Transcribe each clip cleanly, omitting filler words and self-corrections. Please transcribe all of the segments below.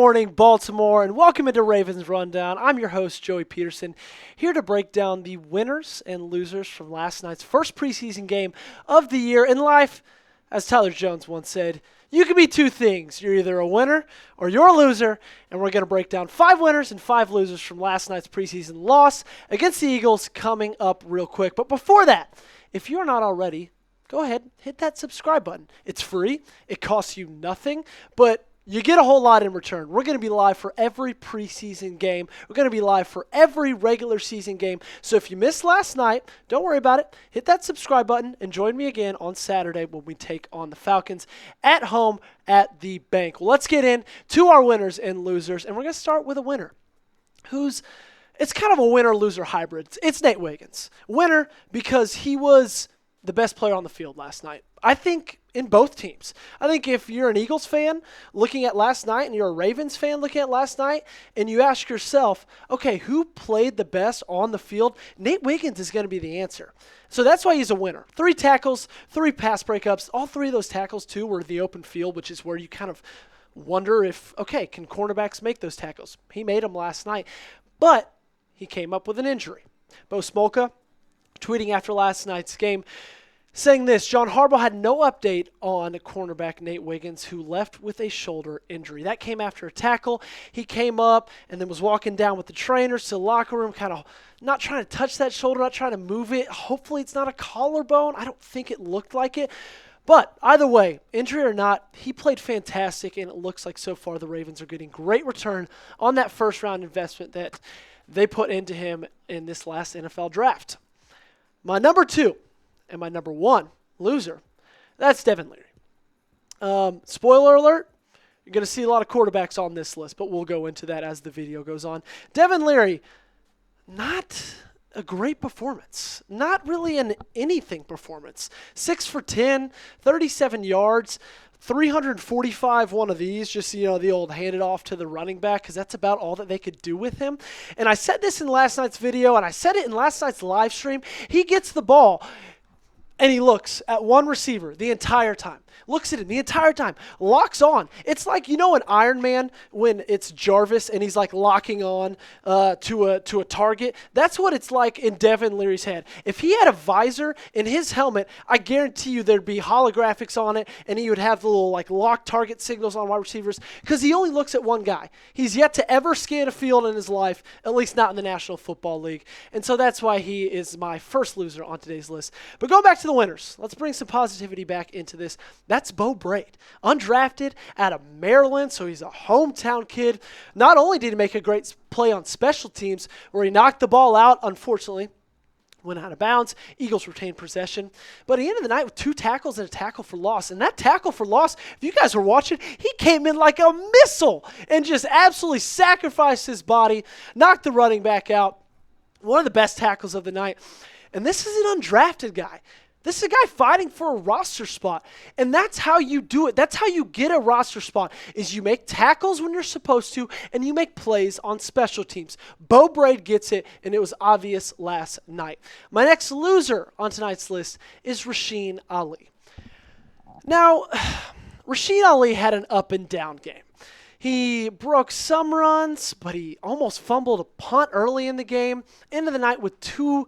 morning, Baltimore, and welcome into Ravens Rundown. I'm your host, Joey Peterson, here to break down the winners and losers from last night's first preseason game of the year. In life, as Tyler Jones once said, you can be two things. You're either a winner or you're a loser, and we're going to break down 5 winners and 5 losers from last night's preseason loss against the Eagles coming up real quick. But before that, if you're not already, go ahead, hit that subscribe button. It's free. It costs you nothing, but you get a whole lot in return. We're going to be live for every preseason game. We're going to be live for every regular season game. So if you missed last night, don't worry about it. Hit that subscribe button and join me again on Saturday when we take on the Falcons at home at the Bank. Well, let's get into our winners and losers, and we're going to start with a winner it's kind of a winner-loser hybrid. It's Nate Wiggins. Winner because he was the best player on the field last night. I think in both teams. I think if you're an Eagles fan looking at last night and you're a Ravens fan looking at last night and you ask yourself, okay, who played the best on the field? Nate Wiggins is going to be the answer. So that's why he's a winner. 3 tackles, 3 pass breakups. All 3 of those tackles, too, were the open field, which is where you kind of wonder if, okay, can cornerbacks make those tackles? He made them last night. But he came up with an injury. Beau Brade tweeting after last night's game, saying this: John Harbaugh had no update on cornerback Nate Wiggins, who left with a shoulder injury. That came after a tackle. He came up and then was walking down with the trainers to the locker room, kind of not trying to touch that shoulder, not trying to move it. Hopefully it's not a collarbone. I don't think it looked like it. But either way, injury or not, he played fantastic, and it looks like so far the Ravens are getting great return on that first-round investment that they put into him in this last NFL draft. My number 2 and my number 1 loser, that's Devin Leary. Spoiler alert, you're going to see a lot of quarterbacks on this list, but we'll go into that as the video goes on. Devin Leary, not a great performance. Not really an anything performance. 6 for 10, 37 yards, 345 one of these, just, the old hand it off to the running back, because that's about all that they could do with him. And I said this in last night's video, and I said it in last night's live stream. He gets the ball, and he looks at one receiver the entire time. Looks at him the entire time. Locks on. It's like, in Iron Man when it's Jarvis and he's like locking on to a target. That's what it's like in Devin Leary's head. If he had a visor in his helmet, I guarantee you there'd be holographics on it, and he would have the little lock target signals on wide receivers, because he only looks at one guy. He's yet to ever scan a field in his life, at least not in the National Football League. And so that's why he is my first loser on today's list. But going back to the winners, let's bring some positivity back into this. That's Beau Brade, undrafted out of Maryland, so he's a hometown kid. Not only did he make a great play on special teams where he knocked the ball out, unfortunately, went out of bounds. Eagles retained possession. But he ended the night with 2 tackles and a tackle for loss. And that tackle for loss, if you guys were watching, he came in like a missile and just absolutely sacrificed his body, knocked the running back out. One of the best tackles of the night. And this is an undrafted guy. This is a guy fighting for a roster spot, and that's how you do it. That's how you get a roster spot, is you make tackles when you're supposed to, and you make plays on special teams. Beau Brade gets it, and it was obvious last night. My next loser on tonight's list is Rasheen Ali. Now, Rasheed Ali had an up and down game. He broke some runs, but he almost fumbled a punt early in the game. End of the night with 10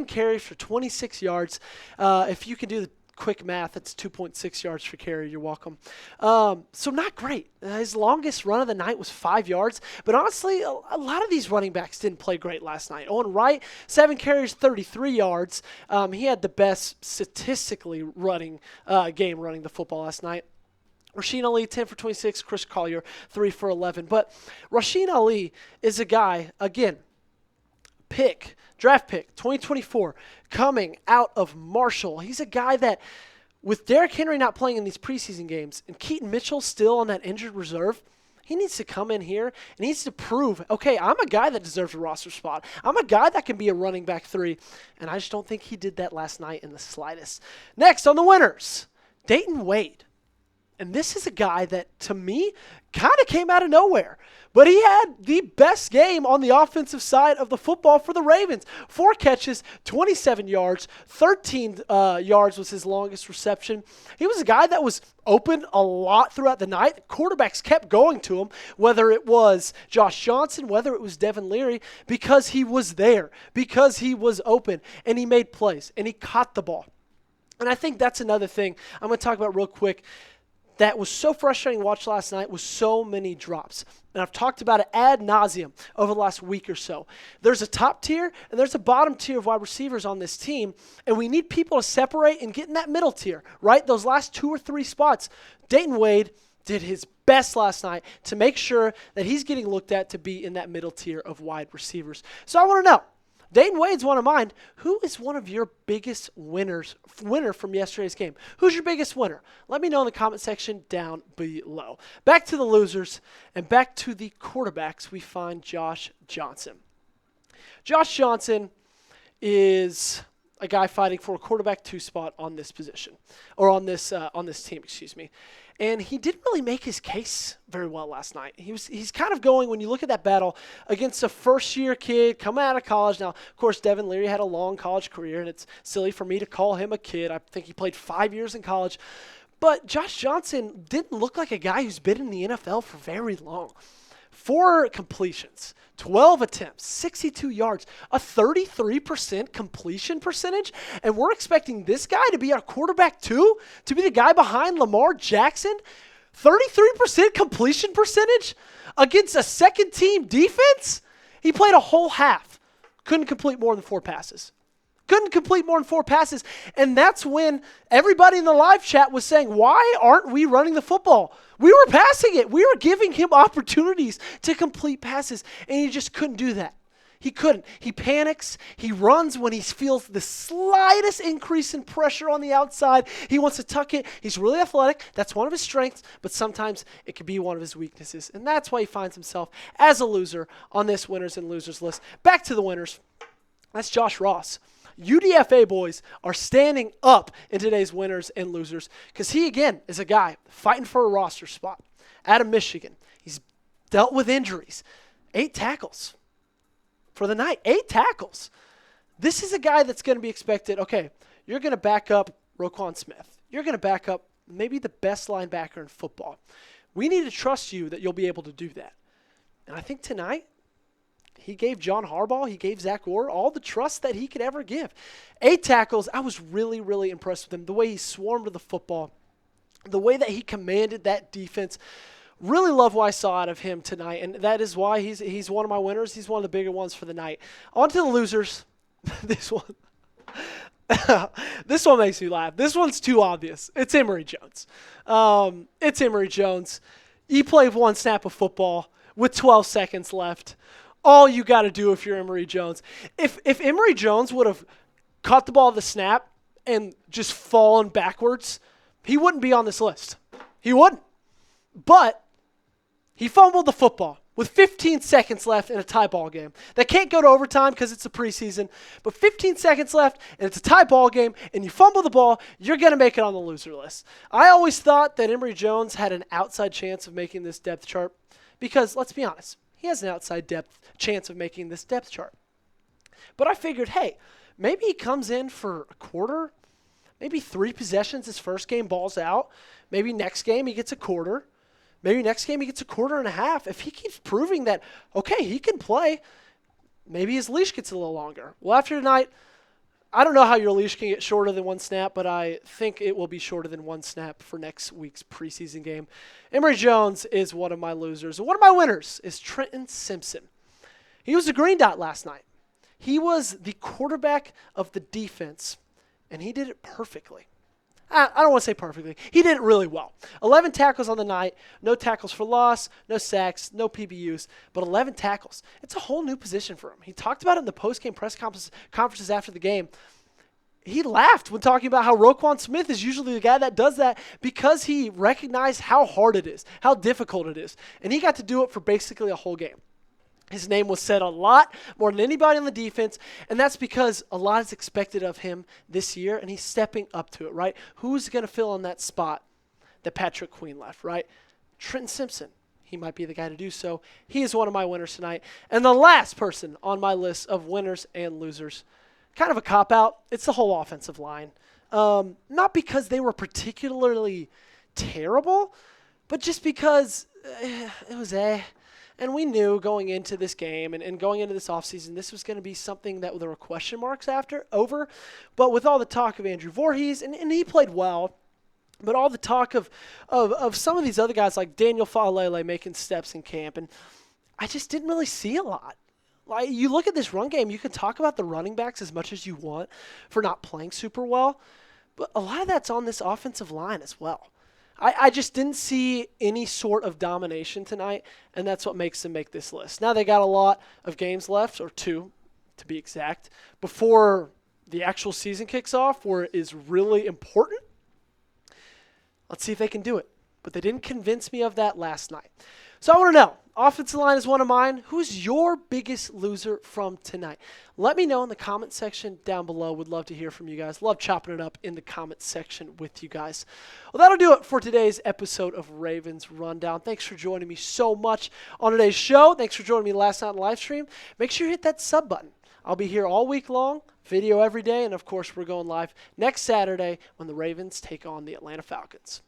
carries for 26 yards. If you can do the quick math, it's 2.6 yards per carry. You're welcome. So not great. His longest run of the night was 5 yards. But honestly, a lot of these running backs didn't play great last night. Owen Wright, 7 carries, 33 yards. He had the best statistically game running the football last night. Rasheen Ali, 10 for 26. Chris Collier, 3 for 11. But Rasheen Ali is a guy, again, draft pick, 2024, coming out of Marshall. He's a guy that, with Derrick Henry not playing in these preseason games and Keaton Mitchell still on that injured reserve, he needs to come in here and he needs to prove, okay, I'm a guy that deserves a roster spot. I'm a guy that can be a running back 3. And I just don't think he did that last night in the slightest. Next on the winners, Dayton Wade. And this is a guy that, to me, kind of came out of nowhere. But he had the best game on the offensive side of the football for the Ravens. 4 catches, 27 yards, 13 yards was his longest reception. He was a guy that was open a lot throughout the night. Quarterbacks kept going to him, whether it was Josh Johnson, whether it was Devin Leary, because he was there, because he was open, and he made plays, and he caught the ball. And I think that's another thing I'm going to talk about real quick that was so frustrating to watch last night was so many drops. And I've talked about it ad nauseum over the last week or so. There's a top tier and there's a bottom tier of wide receivers on this team, and we need people to separate and get in that middle tier, right? Those last 2 or 3 spots. Dayton Wade did his best last night to make sure that he's getting looked at to be in that middle tier of wide receivers. So I want to know, Dayton Wade's one of mine. Who is one of your biggest winner from yesterday's game? Who's your biggest winner? Let me know in the comment section down below. Back to the losers and back to the quarterbacks, we find Josh Johnson. Josh Johnson is a guy fighting for a quarterback 2 spot on this position, or on this team, excuse me. And he didn't really make his case very well last night. He's kind of going, when you look at that battle, against a first-year kid coming out of college. Now, of course, Devin Leary had a long college career, and it's silly for me to call him a kid. I think he played 5 years in college. But Josh Johnson didn't look like a guy who's been in the NFL for very long. 4 completions, 12 attempts, 62 yards, a 33% completion percentage, and we're expecting this guy to be our quarterback too, to be the guy behind Lamar Jackson. 33% completion percentage against a second-team defense? He played a whole half. Couldn't complete more than 4 passes. And that's when everybody in the live chat was saying, why aren't we running the football? We were passing it. We were giving him opportunities to complete passes, and he just couldn't do that. He couldn't. He panics. He runs when he feels the slightest increase in pressure on the outside. He wants to tuck it. He's really athletic. That's one of his strengths, but sometimes it can be one of his weaknesses, and that's why he finds himself as a loser on this winners and losers list. Back to the winners. That's Josh Ross. UDFA boys are standing up in today's winners and losers because he, again, is a guy fighting for a roster spot out of Michigan. He's dealt with injuries. 8 tackles for the night. 8 tackles. This is a guy that's going to be expected, okay, you're going to back up Roquan Smith. You're going to back up maybe the best linebacker in football. We need to trust you that you'll be able to do that. And I think tonight, he gave John Harbaugh, he gave Zach Orr all the trust that he could ever give. 8 tackles, I was really, really impressed with him. The way he swarmed to the football, the way that he commanded that defense. Really love what I saw out of him tonight, and that is why he's one of my winners. He's one of the bigger ones for the night. On to the losers. This one. This one makes me laugh. This one's too obvious. It's Emory Jones. It's Emory Jones. He played 1 snap of football with 12 seconds left. All you got to do if you're Emory Jones. If Emory Jones would have caught the ball at the snap and just fallen backwards, he wouldn't be on this list. He wouldn't. But he fumbled the football with 15 seconds left in a tie ball game. That can't go to overtime because it's a preseason, but 15 seconds left and it's a tie ball game and you fumble the ball, you're going to make it on the loser list. I always thought that Emory Jones had an outside chance of making this depth chart because, let's be honest, he has an outside chance of making this depth chart. But I figured, hey, maybe he comes in for a quarter, maybe 3 possessions his first game, balls out. Maybe next game he gets a quarter. Maybe next game he gets a quarter and a half. If he keeps proving that, okay, he can play, maybe his leash gets a little longer. Well, after tonight, I don't know how your leash can get shorter than 1 snap, but I think it will be shorter than 1 snap for next week's preseason game. Emory Jones is one of my losers. One of my winners is Trenton Simpson. He was the green dot last night. He was the quarterback of the defense, and he did it perfectly. I don't want to say perfectly. He did it really well. 11 tackles on the night, no tackles for loss, no sacks, no PBUs, but 11 tackles. It's a whole new position for him. He talked about it in the post-game press conferences after the game. He laughed when talking about how Roquan Smith is usually the guy that does that because he recognized how hard it is, how difficult it is, and he got to do it for basically a whole game. His name was said a lot, more than anybody on the defense, and that's because a lot is expected of him this year, and he's stepping up to it, right? Who's going to fill in that spot that Patrick Queen left, right? Trenton Simpson, he might be the guy to do so. He is one of my winners tonight. And the last person on my list of winners and losers, kind of a cop-out, it's the whole offensive line. Not because they were particularly terrible, but just because it was And we knew going into this game and going into this offseason, this was going to be something that there were question marks over. But with all the talk of Andrew Voorhees, and he played well, but all the talk of some of these other guys like Daniel Faalele making steps in camp, and I just didn't really see a lot. Like, you look at this run game, you can talk about the running backs as much as you want for not playing super well, but a lot of that's on this offensive line as well. I just didn't see any sort of domination tonight, and that's what makes them make this list. Now they got a lot of games left, or 2 to be exact, before the actual season kicks off, where it is really important. Let's see if they can do it. But they didn't convince me of that last night. So I want to know, offensive line is one of mine. Who's your biggest loser from tonight? Let me know in the comment section down below. Would love to hear from you guys. Love chopping it up in the comment section with you guys. Well, that'll do it for today's episode of Ravens Rundown. Thanks for joining me so much on today's show. Thanks for joining me last night on the live stream. Make sure you hit that sub button. I'll be here all week long, video every day, and of course we're going live next Saturday when the Ravens take on the Atlanta Falcons.